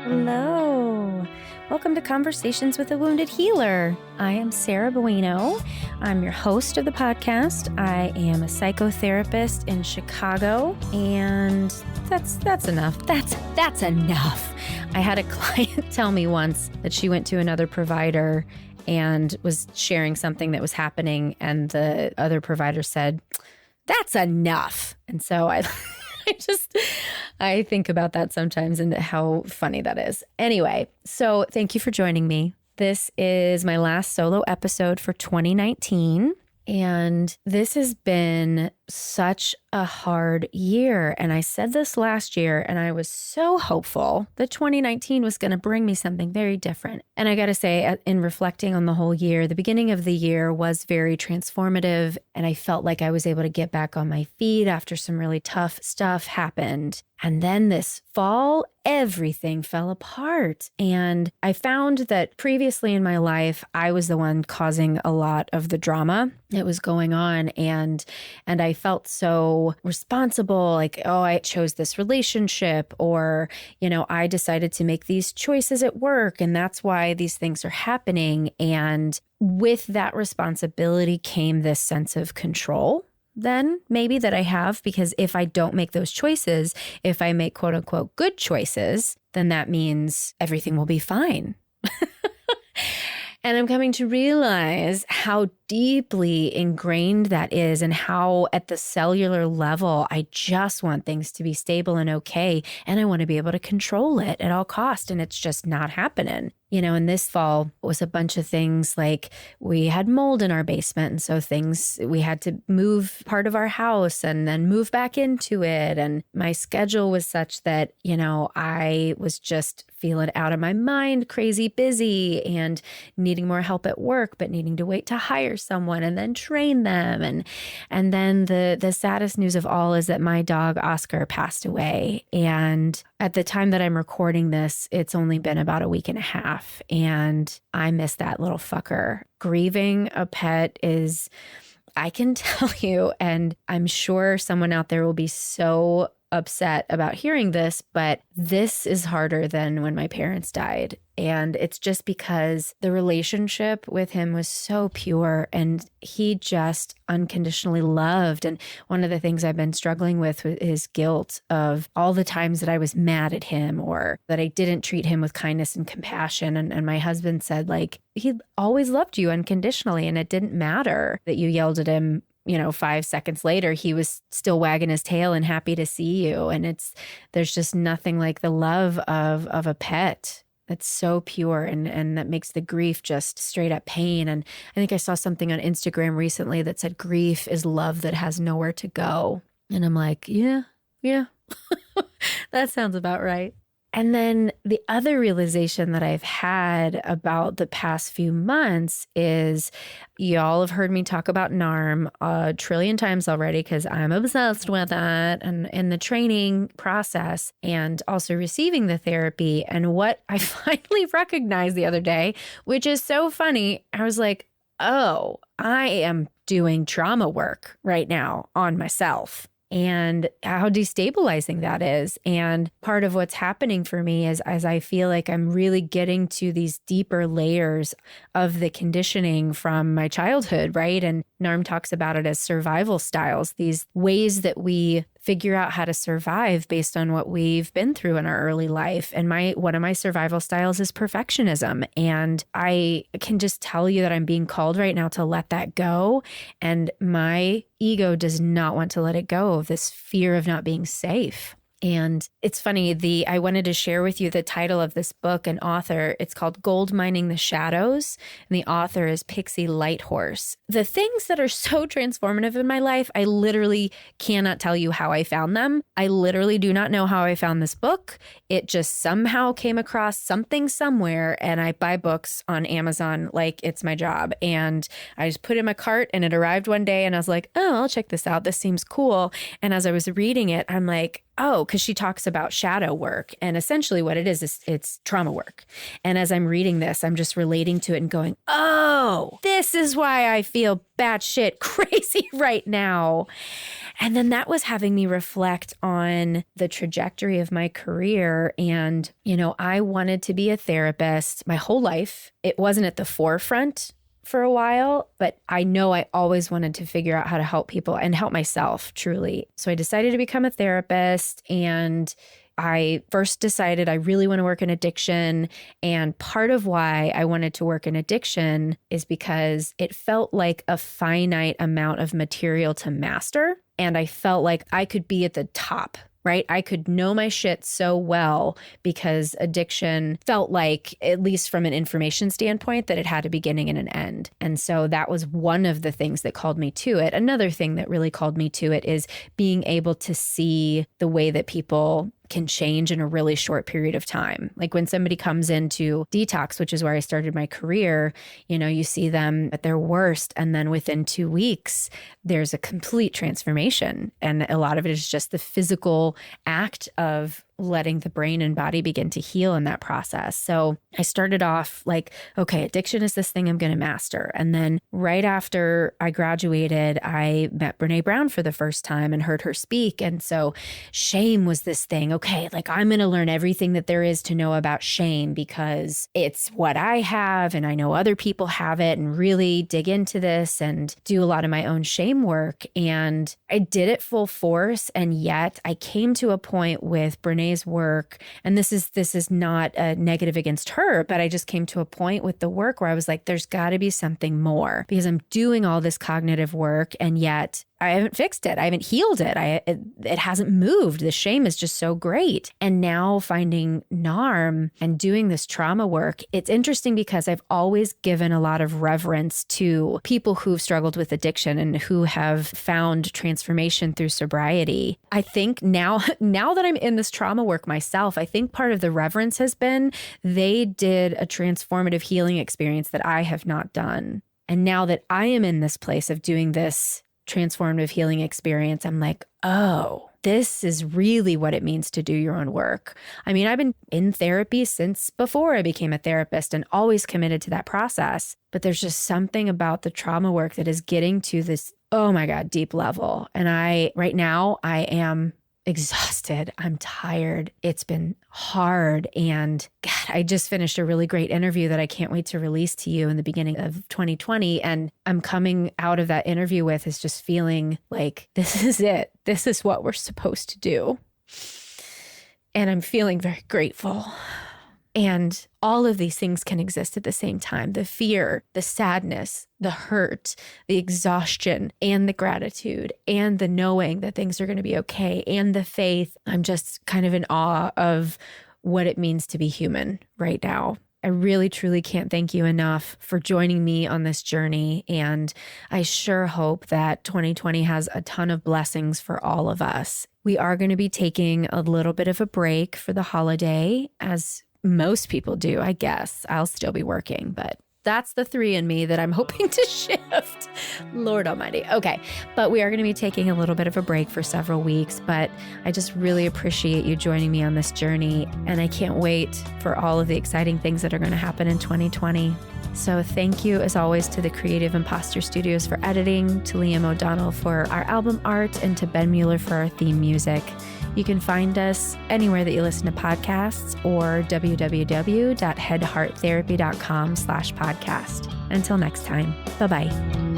Hello. Welcome to Conversations with a Wounded Healer. I am Sarah Bueno. I'm your host of the podcast. I am a psychotherapist in Chicago, and that's enough. That's enough. I had a client tell me once that she went to another provider and was sharing something that was happening, and the other provider said, "That's enough." And so I think about that sometimes and how funny that is. Anyway, so thank you for joining me. This is my last solo episode for 2019. And this has been such a hard year. And I said this last year, and I was so hopeful that 2019 was going to bring me something very different. And I got to say, in reflecting on the whole year, the beginning of the year was very transformative. And I felt like I was able to get back on my feet after some really tough stuff happened. And then this fall, everything fell apart. And I found that previously in my life, I was the one causing a lot of the drama that was going on. And I felt so responsible, like, oh, I chose this relationship, or, I decided to make these choices at work, and that's why these things are happening. And with that responsibility came this sense of control. Then maybe that I have, because if I don't make those choices, if I make quote unquote good choices, then that means everything will be fine. And I'm coming to realize how deeply ingrained that is, and how at the cellular level, I just want things to be stable and okay. And I want to be able to control it at all costs. And it's just not happening. And this fall was a bunch of things, like we had mold in our basement. And so we had to move part of our house and then move back into it. And my schedule was such that, I was just feeling out of my mind, crazy busy, and needing more help at work, but needing to wait to hire someone and then train them. And then the saddest news of all is that my dog Oscar passed away. And at the time that I'm recording this, it's only been about a week and a half, and I miss that little fucker. Grieving a pet is, I can tell you, and I'm sure someone out there will be so upset about hearing this, but this is harder than when my parents died. And it's just because the relationship with him was so pure, and he just unconditionally loved. And one of the things I've been struggling with is guilt of all the times that I was mad at him, or that I didn't treat him with kindness and compassion. And my husband said, like, he always loved you unconditionally, and it didn't matter that you yelled at him. 5 seconds later, he was still wagging his tail and happy to see you. And there's just nothing like the love of a pet. That's so pure, and that makes the grief just straight up pain. And I think I saw something on Instagram recently that said grief is love that has nowhere to go. And I'm like, yeah, that sounds about right. And then the other realization that I've had about the past few months is, y'all have heard me talk about NARM a trillion times already, because I'm obsessed with it, and in the training process, and also receiving the therapy. And what I finally recognized the other day, which is so funny, I was like, oh, I am doing trauma work right now on myself. And how destabilizing that is. And part of what's happening for me is, as I feel like I'm really getting to these deeper layers of the conditioning from my childhood, right? And NARM talks about it as survival styles, these ways that we figure out how to survive based on what we've been through in our early life. And one of my survival styles is perfectionism. And I can just tell you that I'm being called right now to let that go. And my ego does not want to let it go of this fear of not being safe. And it's funny, I wanted to share with you the title of this book and author. It's called Gold Mining the Shadows, and the author is Pixie Lighthorse. The things that are so transformative in my life, I literally cannot tell you how I found them. I literally do not know how I found this book. It just somehow came across something somewhere, and I buy books on Amazon like it's my job. And I just put it in my cart, and it arrived one day, and I was like, oh, I'll check this out. This seems cool. And as I was reading it, I'm like, oh, because she talks about shadow work. And essentially what it is it's trauma work. And as I'm reading this, I'm just relating to it and going, oh, this is why I feel batshit crazy right now. And then that was having me reflect on the trajectory of my career. And, I wanted to be a therapist my whole life. It wasn't at the forefront for a while, but I know I always wanted to figure out how to help people and help myself truly. So I decided to become a therapist, and I first decided I really want to work in addiction. And part of why I wanted to work in addiction is because it felt like a finite amount of material to master. And I felt like I could be at the top, right? I could know my shit so well because addiction felt like, at least from an information standpoint, that it had a beginning and an end. And so that was one of the things that called me to it. Another thing that really called me to it is being able to see the way that people can change in a really short period of time. Like when somebody comes into detox, which is where I started my career, you see them at their worst. And then within 2 weeks, there's a complete transformation. And a lot of it is just the physical act of letting the brain and body begin to heal in that process. So I started off like, okay, addiction is this thing I'm going to master. And then right after I graduated, I met Brene Brown for the first time and heard her speak. And so shame was this thing. Okay, like I'm going to learn everything that there is to know about shame because it's what I have and I know other people have it, and really dig into this and do a lot of my own shame work. And I did it full force. And yet I came to a point with Brene's work, and this is not a negative against her, but I just came to a point with the work where I was like, there's got to be something more, because I'm doing all this cognitive work and yet I haven't fixed it. I haven't healed it. It hasn't moved. The shame is just so great. And now finding NARM and doing this trauma work, it's interesting because I've always given a lot of reverence to people who've struggled with addiction and who have found transformation through sobriety. I think now that I'm in this trauma work myself, I think part of the reverence has been they did a transformative healing experience that I have not done. And now that I am in this place of doing this transformative healing experience, I'm like, oh, this is really what it means to do your own work. I mean, I've been in therapy since before I became a therapist and always committed to that process. But there's just something about the trauma work that is getting to this, oh my God, deep level. And right now I am exhausted. I'm tired. It's been hard. And God, I just finished a really great interview that I can't wait to release to you in the beginning of 2020. And I'm coming out of that interview with is just feeling like this is it. This is what we're supposed to do. And I'm feeling very grateful. And all of these things can exist at the same time. The fear, the sadness, the hurt, the exhaustion, and the gratitude, and the knowing that things are going to be okay, and the faith. I'm just kind of in awe of what it means to be human right now. I really, truly can't thank you enough for joining me on this journey. And I sure hope that 2020 has a ton of blessings for all of us. We are going to be taking a little bit of a break for the holiday, as most people do, I guess. I'll still be working, but that's the 3 in me that I'm hoping to shift. Lord almighty. Okay. But we are going to be taking a little bit of a break for several weeks, but I just really appreciate you joining me on this journey. And I can't wait for all of the exciting things that are going to happen in 2020. So thank you, as always, to the Creative Imposter Studios for editing, to Liam O'Donnell for our album art, and to Ben Mueller for our theme music. You can find us anywhere that you listen to podcasts or www.headhearttherapy.com/podcast. Until next time, bye-bye.